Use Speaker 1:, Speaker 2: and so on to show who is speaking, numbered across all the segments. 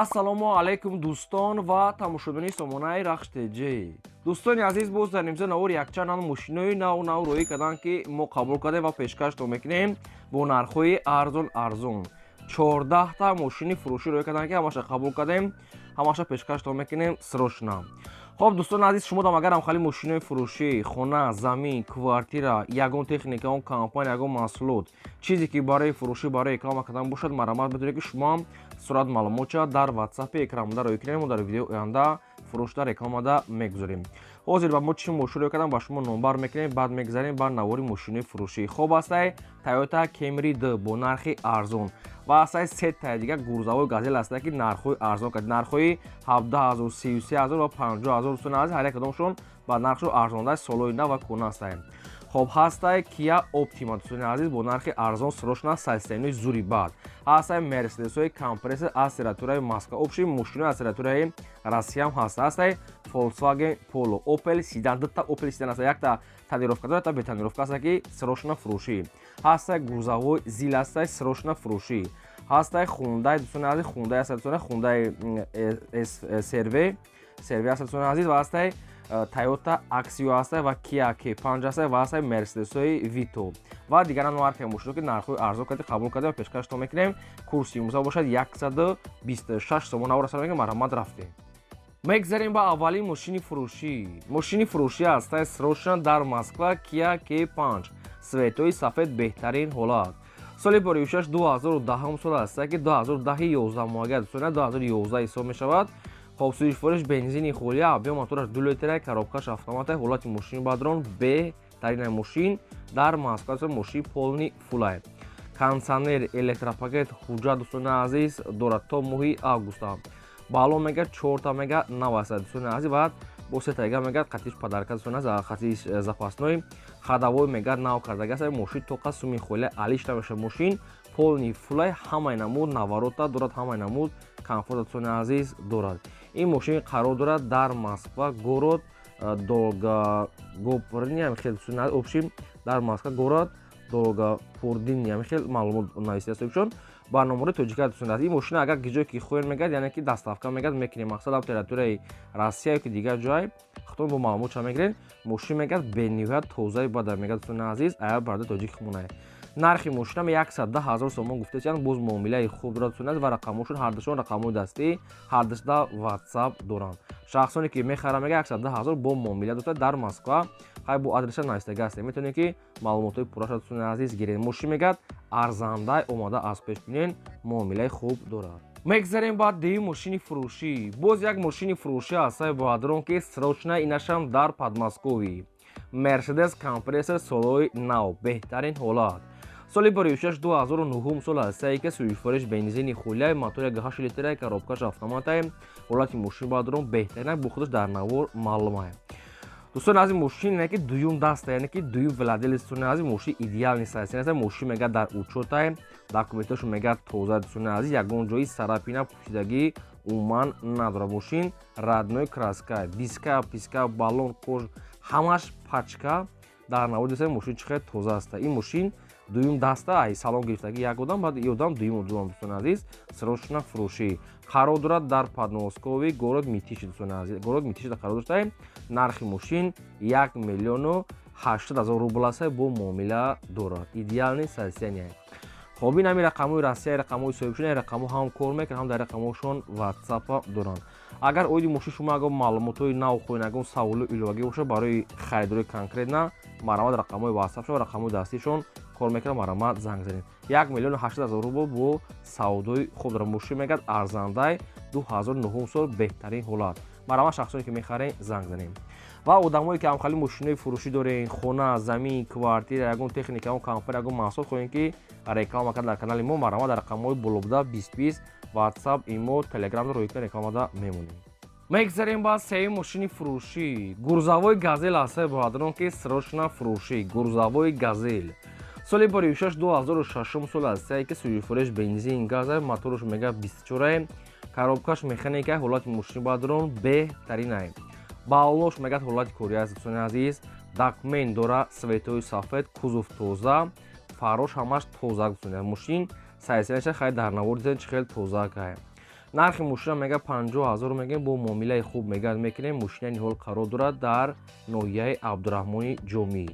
Speaker 1: ассалому алайкум дӯстон ва тамошобини сомонаи рахштеҷӣ. дӯстони азиз, боз дар нимза навор якчанд мошинои нав рӯӣ карданд, ки мо қабул кардем ва пешкашто мекунем бо нархҳои арзон. 14 мошини фурӯшӣ рӯӣ карданд, ки ҳамаша қабул кардем, ҳамаша пешкашто мекунем срочно. хоб дӯстони азиз, шумо дам агарам хали мошинои фурӯшӣ, хона, замин, квартира, ягон техника, он компания, ягон маҳсулот, чизе ки барои фурӯшӣ, барои реклама кардан бошад, марамат бедонед, ки шумо сурат маълумотча дар ватсапи экранмада рӯй кунед. Мо дар видеои оянда фурӯшда рекламада мегузорем. ҳозир ба мо чӣ мошин рӯй кардан ба шумо номбар мекунем, баъд мегзарем бар навори мошинои фурӯшӣ. хоб астай Toyota Camry 2 бо нархи арзон ва астай сеттаи дигар гурзавои газел астай, ки нархҳои арзон кард, нархҳои 17000, 33000 ва 50000 дӯстони азиз, ҳар як кадомшон ба нархшо арзондаи солои нав ва кӯна астай. хоб ҳастай Kia Optima дӯстони азиз бо нархи арзон срочно сайстаинои зури баъд. ҳастай Mercedes-ҳои компрессор аз территорияи Москва, обши мошинои аз территорияи Россия ҳам ҳаст. ҳастай Volkswagen Polo, Opel Sedan, дута Opel Sedan аст, якта тонировка дорад, якта бетонировка аст, ки срочно фурӯшӣ. ҳастай гурзавои Zil астай срочно фурӯшӣ. ҳастай Hyundai дӯстони азиз, Hyundai аст, Hyundai Serve аст дӯстони азиз, ва ҳастай Toyota Axio астай ва Kia K5 астай ва астай Mercedes-ҳои Vito ва дигар маркаи мошино, ки нархҳои арзон карди қабул кардем ва пешкашто мекунем. курси имрӯза бошад 126 сомон навор астар, мегӯям марҳамат рафтем. мегзарем ба аввалин мошини фурӯшӣ. мошини фурӯшӣ астай срочно дар Москва Kia K5 светои сафед беҳтарин ҳолат. соли бориюшаш 2010 сол астай, ки 2010 11 моҳига дӯстона 2011 ҳисоб мешавад. хоб сӯзишвориш бензини холия, объем мотораш 2 литра, коробкаш автомат, ҳолати мошини бадрон беҳтарин мошин дар Москва, мошини полни фулай. кондитсионер электропакет ҳуҷҷат дӯстони азиз дорад то моҳи август. балон мега 4 мега нав аст дӯстони азиз, ва бо сетага мега қатиш падарка дӯстони азиз, қатиш запасной хадавой мега нав кардага аст. мошин тоқа суми холия алиш намеша, мошин полни фулай, ҳамаи намуд наворота дорад, ҳамаи намуд комфорт дӯстони азиз дорад. ин мошин қарор дорад дар Москва город Долгопрудни, обшим дар Москва город Долгопрудни, маълумот нависидастоишон ба номери тоҷика дӯстони азиз. ин мошина агар ки ҷое ки хоҳед мегӯяд, яъне ки доставка мегӯяд, мекунем мақсад территорияи Россия ё ки дигар ҷой, худтон бо маълумотша мегиред. мошин мегӯяд бениҳоят тозаи бада мегӯяд дӯстони азиз, аяр барои тоҷик хунае. нархи мошинам 110,000 сомон гуфтаанд. боз муомилаи хуб дорад дӯстони азиз ва рақамошон ҳардушон рақамҳои дастӣ, ҳардушда WhatsApp доранд. шахсоне ки мехарад мега 110,000 бо муомила дорад дар Москва, хай бо адреса навистага аст, метавонед ки маълумотҳои пурраша дӯстони азиз гиред. мошин мегӯяд арзандаи омада аз пешбинен, муомилаи хуб дорад. мегзарем ба деюм мошини фурӯшӣ. боз як мошини фурӯшӣ астай бадрон, ки срочно инашам дар Подмосковӣ. Mercedes компрессор солои нав, беҳтарин ҳолат. соли бориюшаш 2009 сол астае, ки сӯзишвориш бензини холия, мотори 8 литра, коробкаш автомата, ҳолати мошин бадрон беҳтарин, бо худаш дар навор маълумае. дӯстони азиз, мошин яъне ки дуюм даста, яъне ки дуюм владелец дӯстони азиз, мошин идеални сайстин аст. мошин мегӯяд дар учётай, документашо мегӯяд тоза дӯстони азиз, ягон ҷои сарапина пӯшидагӣ умуман надорад. мошин радной краска, диска, писка, баллон, кож, ҳамаш пачка дар навори дӯстони мошин чӣ қадр тоза аст. ин мошин дуюм даста, ай салон гирифтагӣ як одам, баъд одам дуюм дӯстони азиз, срочно фурӯшӣ. қарор дорад дар Подмосковӣ, город Митиши дӯстони азиз, город Митишида қарор дошта. нархи мошин 1 миллиону 800 000 рубл аст, бо муомила дорад. идеални состояние. хоб ин ҳами рақамҳои Россия, рақамҳои соҳибшон, рақамҳо ҳам кор мекунанд, ҳам дар рақамҳошон WhatsApp доранд. агар оиди мошин шумо ягон маълумотҳои нав хоҳед, ягон саволу иловагӣ бошад барои харидори конкретна, марамат рақамҳои WhatsApp ва рақамҳои дастишон кор мекунад, марамат занг занед. 1 миллиону 800 000 рубл бо савдои хуб дорад. мошин мегӯяд арзандаи 2009 сол беҳтарин ҳолат. марамат шахсоне ки мехаред занг занем. ва одамое ки ҳамхали мошинои фурӯшӣ дорен, хона, замин, квартира, ягон техника, ягон компания, ягон маҳсулот хоҳем ки реклама кардан дар канали мо, марамат дар рақамҳои болобуда 2020 WhatsApp, имо, Telegram рӯй кунед, рекламада мемонем. мегзарем ба сеюм мошини фурӯшӣ. гурзавои газел астай бадрон, ки срочно фурӯшӣ. гурзавои газел соли бориюшаш 2006 сол астае, ки сӯзишвориш бензин газ, мотораш мега 24, коробкаш механика, ҳолати мошини бадрон беҳтарин. балонош мегӯяд ҳолати кори аст дӯстони азиз, документ дора, светои сафед, кузов тоза, фарош ҳамаш тоза дӯстони азиз. мошин сайсинаша хай дар навор дизайн чӣ хел тоза кай. нархи мошина мега 50000 мегем, бо муомилаи хуб мега мекунем. Мошина ин ҳол қарор дорад дар ноҳияи Абдураҳмони Ҷомӣ.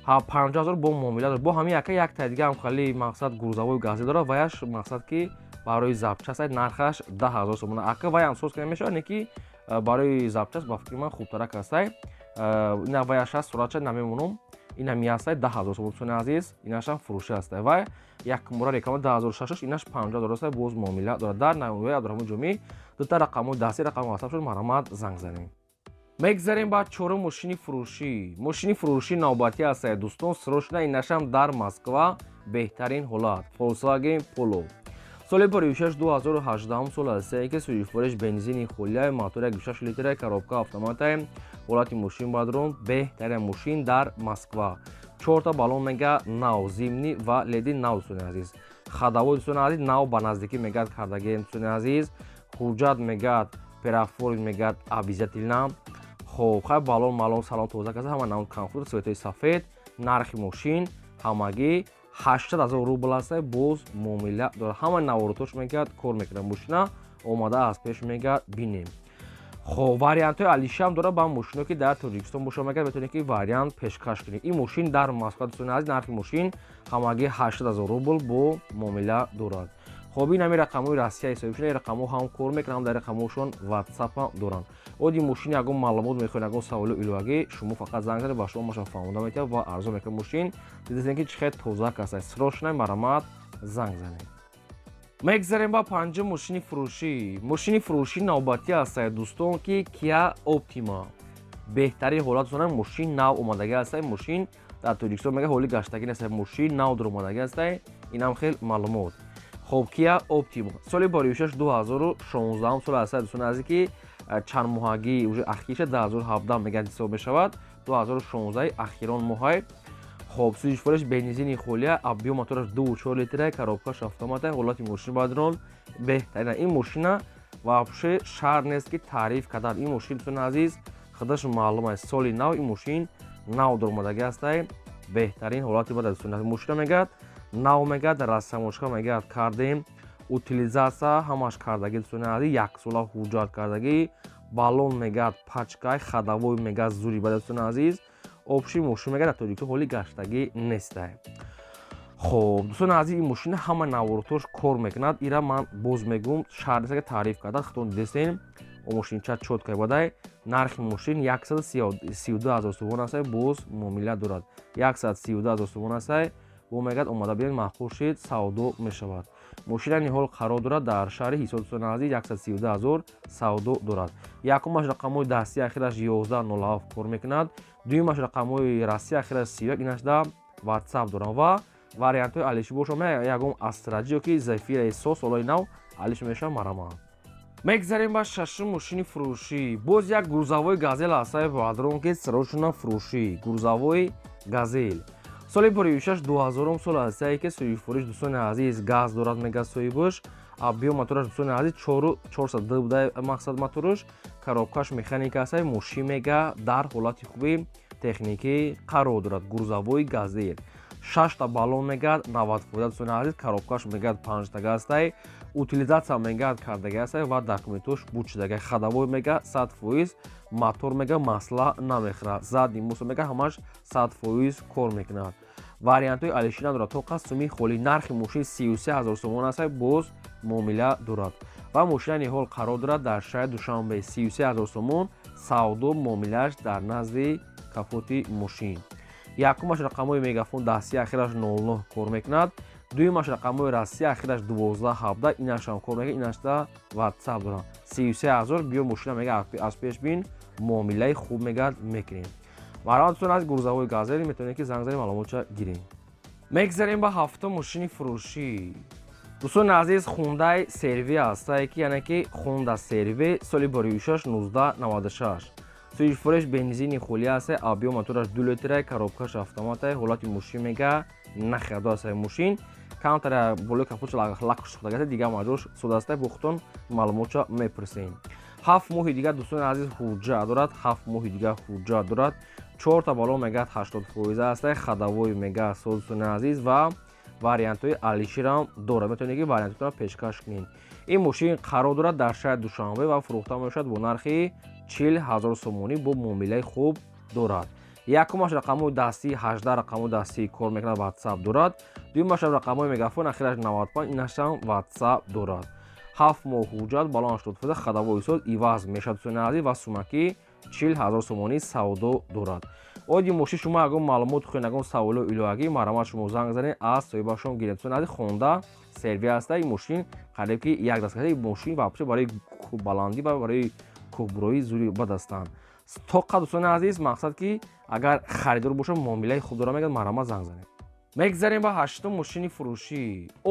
Speaker 1: 50000 бо муомила дорад. Бо ҳамин як та дига ҳам хали мақсад гурзавои гази дорад. Ваяш мақсад ки барои запчаст нархаш 10000 сомона. Ака вай амсоз кунем мешавад, не ки барои запчаст ба фикри ман хубтарак астай. Ина ваяш аст суратша намемонам. Ина ми астай 10000 сомон дӯстони азиз. Инаш ҳам фурӯши астай. Вай як мора реклама 10006 инаш 50000 астай. Боз муомила дорад. Дар ноҳияи Абдураҳмони Ҷомӣ дута рақамҳои дасти рақам ватсап шуд. Маромад занг занем. мегзарем ба чорум мошини фурӯшӣ. Мошини фурӯшӣ навбатӣ астай дӯстон. Срочно инашам дар Москва беҳтарин ҳолат. Volkswagen Polo. соли 26-2018 сол астае ки сӯзишвориш бензини холияи мотори 6 литраи коробка автоматаи ҳолати мошин бадрон беҳтарин мошин дар Москва. 4 та баллон мега нав зимнӣ ва леди нав дӯстони азиз. Хадавои дӯстони азиз нав ба наздикӣ мегад кардаги дӯстони азиз. Ҳуҷҷат мегад перафорин мегад обязательно. хоб хай баллон малон салон тоза каса ҳама нав комфорт светои сафед. нархи мошин ҳамагӣ 80000 рубл астай. боз муомила дорад. ҳама наворотош мегад кор мекунад. мошина омада аз пеш мегад бинем. хоб вариантҳои алишам дорад. ба мошино ки дар Тоҷикистон боша мегад метавонед ки вариант пешкаш кунед. ин мошин дар Москва дӯстони азиз нархи мошин ҳамагӣ 80000 рубл бо муомила дорад. хоб ин ҳами рақамҳои Россия ҳисоб мешавад. рақамҳо ҳам кор мекунанд, дар рақамҳошон WhatsApp ҳам доранд. оди мошин ягон маълумот мехоҳед, ягон саволу иловагӣ шумо фақат занг занед ба шумо машон фаҳмода метавад ва арзон мекунад мошин. дидем ки чӣ хел тоза астай. срочно маромад занг занед. мегзарем ба панҷум мошини фурӯшӣ. мошини фурӯшӣ навбатӣ астай дӯстон ки Kia Optima. беҳтарин ҳолат дӯстон мошин нав омадагӣ астай. мошин дар Тоҷикистон мега ҳоли гаштагӣ нестай. мошин нав дар омадагӣ астай. инам хел маълумот. хоб Kia Optima. соли 26-2016 сол астай дӯстони азиз ки чанд моҳагӣ уже ахирша 2017 мегад ҳисоб мешавад. 2016 ахирон моҳай. хоб сӯзишвориш бензини холия объём мотораш 2.4 литраи коробкаш автомата ҳолати мошин бадрон беҳтарина. ин мошина вообще шарт нест ки таъриф кардан. ин мошин дӯстони азиз худаш маълум аст. соли нав ин мошин нав дар омадагӣ астай. беҳтарин ҳолати бадар дӯстони азиз. мошина мегад нав мегад расамошка мегад кардем. утилизация ҳамаш кардагӣ дӯстони азиз. яксола ҳуҷҷат кардагӣ. баллон мегад пачкай. хадавои мегад зури бадар дӯстони азиз. обши мошин мегад дар Тоҷикистон ҳоли гаштагӣ нестай. хоб дӯстони азиз ин мошина ҳама наворотош кор мекунад. ира ман боз мегӯм шарт нест ки таъриф кардан. хатон дидестем мошинча чотка бадай. нархи мошин 132000 сомон астай. боз муомила дорад. 132000 сомон астай. бо мегад омада биёед маъқул шид савдо мешавад. мошина ниҳол қарор дорад дар шаҳри ҳисоб дӯстони азиз. 130000 савдо дорад. якумаш рақамҳои дастии ахираш 1107 кор мекунад. дуюмаш рақамҳои расти ахираш 31 инаш дар WhatsApp доранд ва вариантҳои алиши бошад ягон астраҷиё ки зафираи соли нав алиш мешавад. маромад. мегзарем ба шашум мошини фурӯшӣ. боз як гурзавои газел астай бадрон ки срочно фурӯшӣ. гурзавои газел. соли 26-2000 сол астае ки сӯзишвориш дӯстони азиз газ дорад мега соҳибаш. объём мотораш дӯстони азиз 402 буда мақсад мотораш. коробкаш механика астай. мошин мега дар ҳолати хуби техникӣ қарор дорад. гурзавои газел. 6 та баллон мегад 90 фоиза дӯстони азиз. коробкаш мегад 5 тага астай. утилизация мегад кардагӣ астай ва документош буд шудагӣ. хадавои мега 100%. мотор мега масъала намехӯрад. задни мусо мега ҳамаш 100% кор мекунад. вариантҳои алишӣ надорад. то қасми холӣ. нархи мошин 33000 сомон астай. боз муомила дорад ва мошина ниҳол қарор дорад дар шаҳри душанбе. 33000 сомон савдо муомилааш дар назди капоти мошин. якумаш рақамҳои мегафон дастии ахираш 00 кор мекунад. дуюмаш рақамҳои расти ахираш 1217 инашам кор мекунад. инаш дар WhatsApp дорад. 33000 биё мошина мега аз пеш бин муомилаи хуб мегад мекунем. маромад дӯстон аз гурзавои газел метавонед ки занг занед маълумотша гирем. мегзарем ба ҳафтум мошини фурӯшӣ. дӯстони азиз Hyundai Servi астае ки яъне ки Honda Servi соли 26-1996. сӯзишвориш бензини холия астае. объём мотораш 2 литраи коробкаш автоматаи ҳолати мошин мега нахеда астае. мошин камтара болои капотша лак сӯхтага дига маҷош сода астае. бо худтон маълумотша мепурсем. 7 моҳи дига дӯстони азиз ҳуҷҷат дорад. 7 моҳи дига ҳуҷҷат дорад. 4 та баллон мегад 80% астае. хадавои мега сол дӯстони азиз ва вариантҳои алиширам дорад. метавонед ки вариантҳоятон пешкаш кунед. ин мошин қарор дорад дар шаҳри Душанбе ва фурӯхта мешавад бо нархи 40,000 сомонӣ бо муомилаи хуб дорад. Якумаш рақамҳои дастӣ 18 рақамҳои дастӣ кор мекунад WhatsApp дорад. Дуюмаш рақамҳои мегафон ахираш 95 инашам WhatsApp дорад. 7 моҳ ҳуҷҷат балон 80% хадавои сол иваз мешавад дӯстони азиз ва сумаки 40,000 сомонӣ савдо дорад. Оди мошин шумо ягон маълумот хоҳед ягон саволо иловагӣ марамат шумо занг занед аз соҳибашон гиред. Дӯстони азиз Honda серви аста ин мошин қариб ки як дастгашта ин мошин вообще барои баландӣ ва барои кӯҳбуроӣ зури бад ҳастанд. Тоқа дӯстони азиз мақсад ки агар харидор бошад муомилаи хуб дорад мегӯяд марамат занг занед. Мегзарем ба ҳаштум мошини фурӯшӣ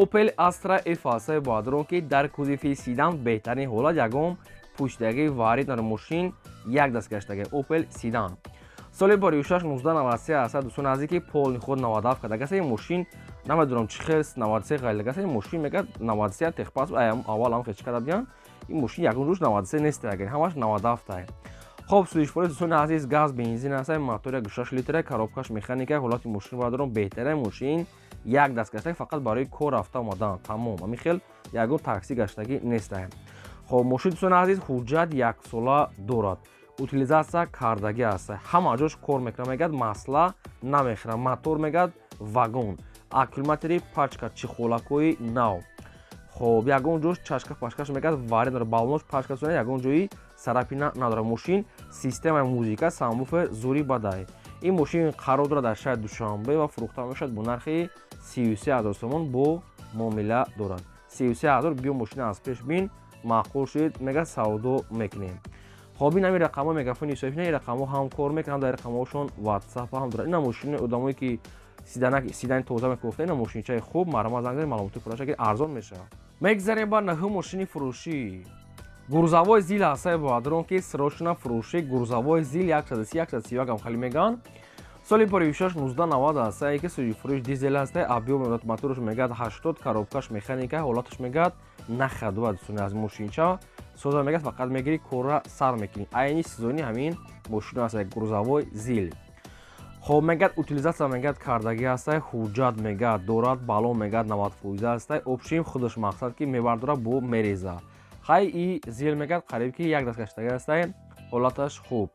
Speaker 1: Opel Astra F8 боадрон ки дар кузови седан беҳтарин ҳолат ягон пӯшидагии варид дар мошин як дастгаштаги Opel Sedan. Соли 46 1993 аст дӯстони азиз ки полни худ 97 кардагааст. ин мошин намедонам чӣ хел 93 гайлагаст. ин мошин мегӯяд 93 техпаспорт аввал ҳам хеч карда биён. ин мошин ягон рӯз 93 нест агар ҳамаш 97 ай. Хоб сӯзишворӣ дӯстони азиз газ бензин аст. мотори 6 литра коробкаш механика ҳолати мошин боадрон беҳтарин мошин як дастгаштаги фақат барои кор рафта омадан тамом ҳамин хел ягон такси гаштагӣ нест. хоб мошин дӯстони азиз ҳуҷҷат 1 сола дорад. утилизатсия кардагӣ аст. ҳама ҷош кор мекунад мегӯяд масъала намехӯрад. мотор мегӯяд вагон. аккумулятори пачка чихолакҳои нав. хоб ягон ҷош чашка пашкаш мегӯяд варид дорад. балонош пачка дӯстони ягон ҷои сарапина надорад. мошин системаи музика самбуфер зури бадай. ин мошин қарор дорад дар шаҳри Душанбе ва фурӯхта мешавад бо нархи 33,000 сомон бо муомила дорад. 33,000 биё мошина аз пеш бин маъқул шуд мегӯяд савдо мекунем. хоб ин ҳамин рақамҳои мегафони исофина ин рақамҳо ҳам кор мекунанд дар рақамҳошон WhatsApp ҳам дорад. ина мошини одамое ки сидани тоза мекуфта ина мошинчаи хуб марамат занг занед маълумоти пурраша ки арзон мешавад. Мегзарем ба наҳум мошини фурӯшӣ гурзавои зил ҳастай боадрон ки срочно фурӯшӣ гурзавои зил 130-132 гам хали меган. соли 46 1990 ҳастай ки сӯзи фурӯш дизел ҳастай объём мотораш мегӯяд 80 коробкаш механика ҳолаташ мегӯяд находова дӯстони аз мошинча соза мегӯяд фақат мегирӣ корра сар мекунӣ. айни сезони ҳамин мошино ҳастай гурзавои зил. хоб мегӯяд утилизатсия мегӯяд кардагӣ ҳастай ҳуҷҷат мегӯяд дорад балон мегӯяд 90% ҳастай обшим худаш мақсад ки мебардорад бо мереза. хай и зил мегӯяд қариб ки як дастгаштаги ҳастай ҳолаташ хуб.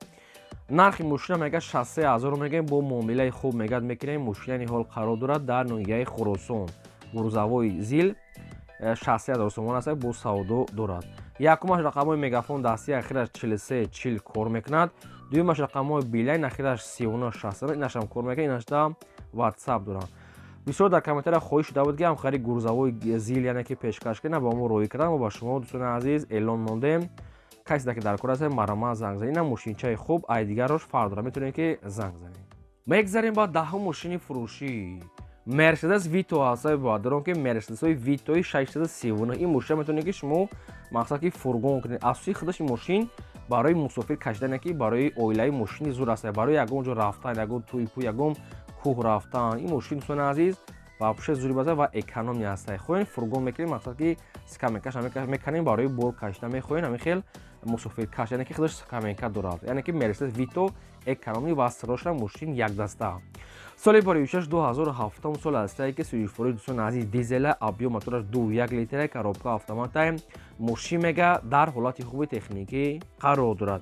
Speaker 1: нархи мошина мегӯяд 63,000 мегӯем бо муомилаи хуб мегӯяд мекунем. мошинани ҳол қарор дорад дар ноҳияи Хӯросон. гурзавои зил 60,000 сомон ҳастай бо савдо дорад. якумаш рақамҳои мегафон дастӣ ахираш 4340 кор мекунад. дуюмаш рақамҳои билайн ахираш 3969 инашам кор мекунад. инашда WhatsApp дорад. бисёр дар комментария хоҳиш шуда буд ки ҳамхари гурзавои зил яъне ки пешкаш кунад ба мо роӣ кардан мо ба шумо дӯстони азиз эълон мондем. касе ки дар кор аст марамат занг занед. ина мошинчаи хуб айдигарош фарқ дорад метавонед ки занг занед. мегзарем ба даҳум мошини фурӯшӣ Mercedes Vito ҳастай боадрон ки Mercedes-ои Vito 639 ин мошина метавонед ки шумо мақсад ки фургон кунед. асоси худаш ин мошин барои мусофир кашидане ки барои оилаи мошини зур аст. барои ягон ҷо рафтан ягон тӯи пӯ ягон кӯҳ рафтан ин мошин дӯстони азиз вообще зури база ва экономия ҳастай. хоҳем фургон мекунем мақсад ки скамейкаш мекунем барои бор кашида мехоҳем ҳамин хел мусофир каш яъне ки худаш скамейка дорад. яъне ки Mercedes Vito экономи ва срочно мошин якдаста. соли 46 2007 сол ҳастай ки сӯзишворӣ дӯстони азиз дизела объём мотораш 2.1 литра коробка автомата мошин мега дар ҳолати хуби техникӣ қарор дорад.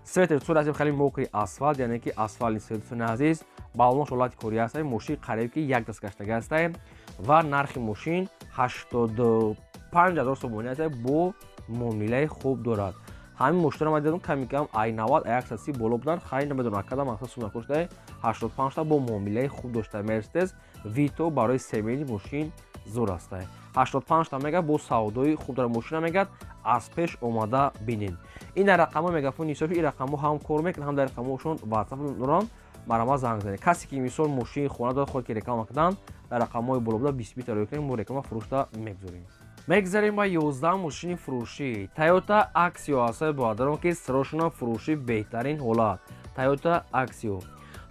Speaker 1: светер дӯстони азиз хеле мокри асфалт яъне ки асфалт нест дӯстони азиз балонош ҳолати кори ҳастай мошин қариб ки як дастгаштаги ҳастай ва нархи мошин 85,000 сомонӣ ҳастай бо муомилаи хуб дорад. ҳамин мошинро ман дидам ками кам ай 90 ай 130 боло буданд. хай намедонам кадам мақсад сума кошта 85 та бо муомилаи хуб дошта. Mercedes Vito барои семейни мошин зур ҳастай. 85 та мега бо савдои хуб дора мошина мегӯяд аз пеш омада бинед. ин рақамҳо мегафони исофи ин рақамҳо ҳам кор мекунанд ҳам дар рақамҳошон WhatsApp доранд марамат занг занед. касе ки мисол мошини хона дорад хоҳад ки реклама кунанд дар рақамҳои болобуда 20 рӯй кунем мо реклама фурӯшта мегузорем. мегзарем ба 11 мошини фурӯшӣ Toyota Axio ҳастай боадрон ки срочно фурӯшӣ беҳтарин ҳолат. Toyota Axio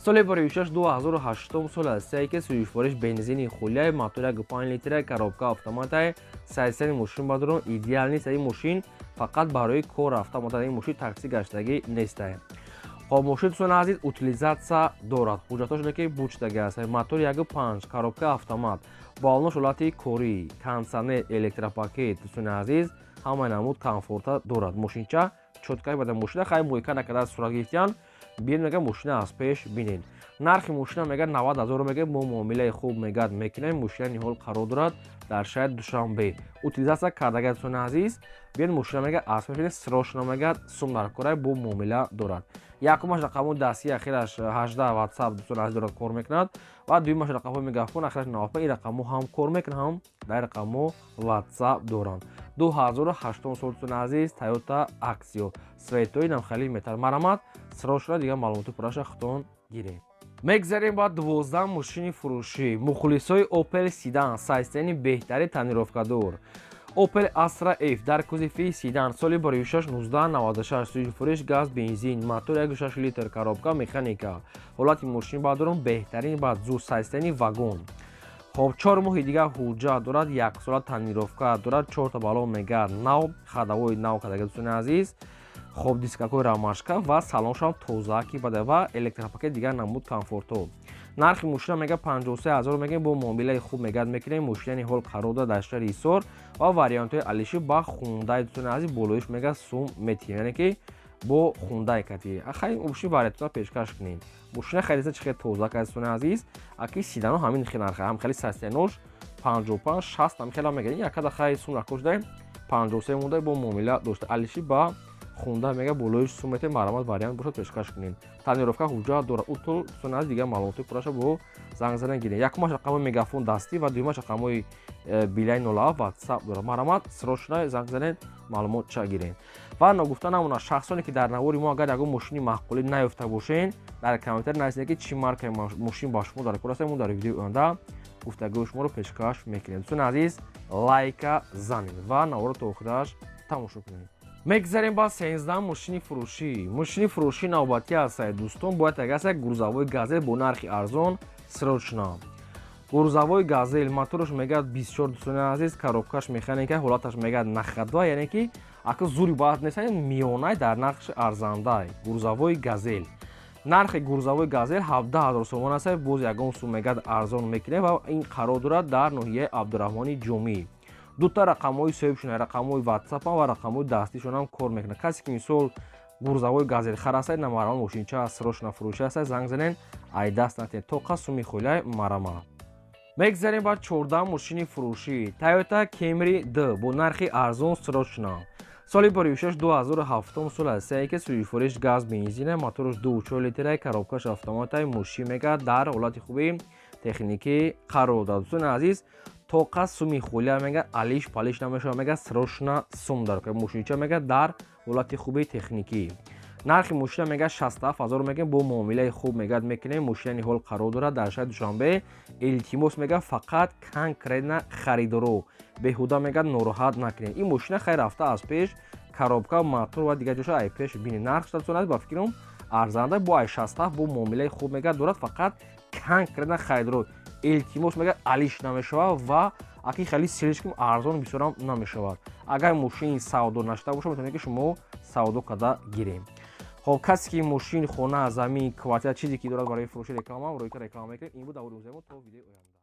Speaker 1: соли 46 2008 сол ҳастай ки сӯзишвориш бензини хулия мотори 1.5 литра коробка автомата сайсани мошин боадрон идеал нест. ин мошин фақат барои кор рафта омада. ин мошин такси гаштагӣ нестай. хоб мошин дӯстони азиз утилизатсия дорад. ҳуҷҷатошоне ки бучтаги аст. мотори 1.5 коробка автомат балонош ҳолати корӣ кондитсионер электропакет дӯстони азиз ҳамаи намуд комфорта дорад. Мошинча чоткаи баъд мошина хай муҳика накарда сурат гирифтиян. Биед мега мошина аз пеш бинед. нархи мошина мега 90 000 мега бо муомилаи хуб мега мекунем. Мошина ниҳол қарор дорад дар шаҳри Душанбе. Утилизатсия кардагани дӯстони азиз, биед мошина мега аз пеш срочно мега сум дар кора бо муомила дорад. Якумаш рақамои дастии ахираш 18 WhatsApp дӯстони азиз дорад кор мекунад ва дуюмаш рақамои мегафон ахираш 95 ин рақамо ҳам кор мекунад, дар рақамо WhatsApp доранд. 2008 сол дӯстони азиз Toyota Axio светои намхали метар марамат срочно дига маълумоти пураша хутон гирем. мегзарем ба 12 мошини фурӯшӣ. мухлисои Opel Sedan сайстени беҳтари танировкадор. Opel Astra F дар кузифи Sedan соли бароишаш 1996 сӯзифурӯш газ бензин мотор 1.6 литр коробка механика. ҳолати мошин бадорон беҳтарин ба зу сайстени вагон. хоб 4 моҳи дига ҳуҷҷат дорад, 1 сола танировка дорад, 4 та балон мега нав, хадавои нав кадаги дӯстони азиз, хоб дискакои рамашка ва салоншам тозаки бада ва электропакет дига намуд комфорто. нархи мошина мега 53 000 мега бо муомилаи хуб мега мекунем. мошина ниҳол қарор дорад дар шаҳри Ҳисор ва вариантҳои алиши ба хундай дӯстони азиз болоиш мега сум метиҳем, яъне ки бо хундай кати ахай мошин вариантҳои пешкаш кунем. мошина хелиса чихе тоза кади дӯстони азиз, аки Sedan ҳамин хел нарха ҳам хели 69 55 60 ҳам хела мега якада хай сум рахош дай 53 мудай бо муомила дошта алиши ба хунда мега болоиш сум мете марамат вариант бошад пешкаш кунем. танировка ҳуҷҷат дорад. утул дӯстони азиз дига маълумоти пураша бо занг задан гирем. якумаш рақамои мегафон дастӣ ва дуюмаш рақамои билаи 07 WhatsApp дорад. марамат срочно занг занед маълумот ча гирем. ва ногуфта намонад шахсоне ки дар навори мо агар ягон мошини маъқулӣ наёфта бошен дар комментар нависед ки чӣ маркаи мошин ба шумо дар кор аст. мо дар видеои оянда гуфтагӯи шуморо пешкаш мекунем. дӯстони азиз лайка занед ва наворо то охираш тамошо кунед. мегзарем ба 13 мошини фурӯшӣ. мошини фурӯшии навбатӣ аст дӯстон, бояд агаст як грузовой газель бо нархи арзон срочно. грузовой газель мотораш мегӯяд 24 дӯстони азиз, коробкаш механика, ҳолаташ мегӯяд нахдва, яъне ки ака зури баъд нест, миёнай дар нархи арзандай. грузовой газель нархи грузовой газель 17 000 сомон аст. боз ягон сум мегӯяд арзон мекунем ва ин қарор дорад дар ноҳияи Абдураҳмони Ҷомӣ. дута рақамои соҳибшона, рақамои WhatsApp ва рақамои дастишонам кор мекунад. касе ки мисол грузовой газель харастад на марамат мошинча срочно фурӯшӣ аст, занг занен ай даст натед тоқа суми хӯлай марамат. мегзарем ба 14 мошини фурӯшӣ. Toyota Camry D бо нархи арзон срочно. соли бароишаш 2007 сол аст, ки сӯзифурӯш газ бензин, мотораш 2.4 литр, коробкаш автоматай мошин мега дар ҳолати хуби техникӣ қарор дорад. дӯстони азиз тоқа суми хӯлия мега алиш палиш намешава мега срочно сум дар мошинча мега дар ҳолати хуби техникӣ. нархи мошина мега 67 000 мега бо муомилаи хуб мега мекунем. мошина ниҳол қарор дорад дар шаҳри Душанбе. илтимос мега фақат конкретна харидоро беҳуда мега нороҳат накунем. ин мошина хай рафта аз пеш коробка мотор ва дигар ҷоша ай пеш бини нарх шуд ба фикрам арзанда бо ай 67 бо муомилаи хуб мега дорад фақат конкретна харидоро. илтимос мега алиш намешавад ва аки хеле сиришким арзон бисёрам намешавад. агар мошини савдо нашуда боша метавонед ки шумо савдо карда гирем. хоб касе ки мошин, хона, замин, квартира чизе ки дорад барои фурӯши реклама рӯйта реклама мекунед. ин буд давори ӯземо то видеои оянда.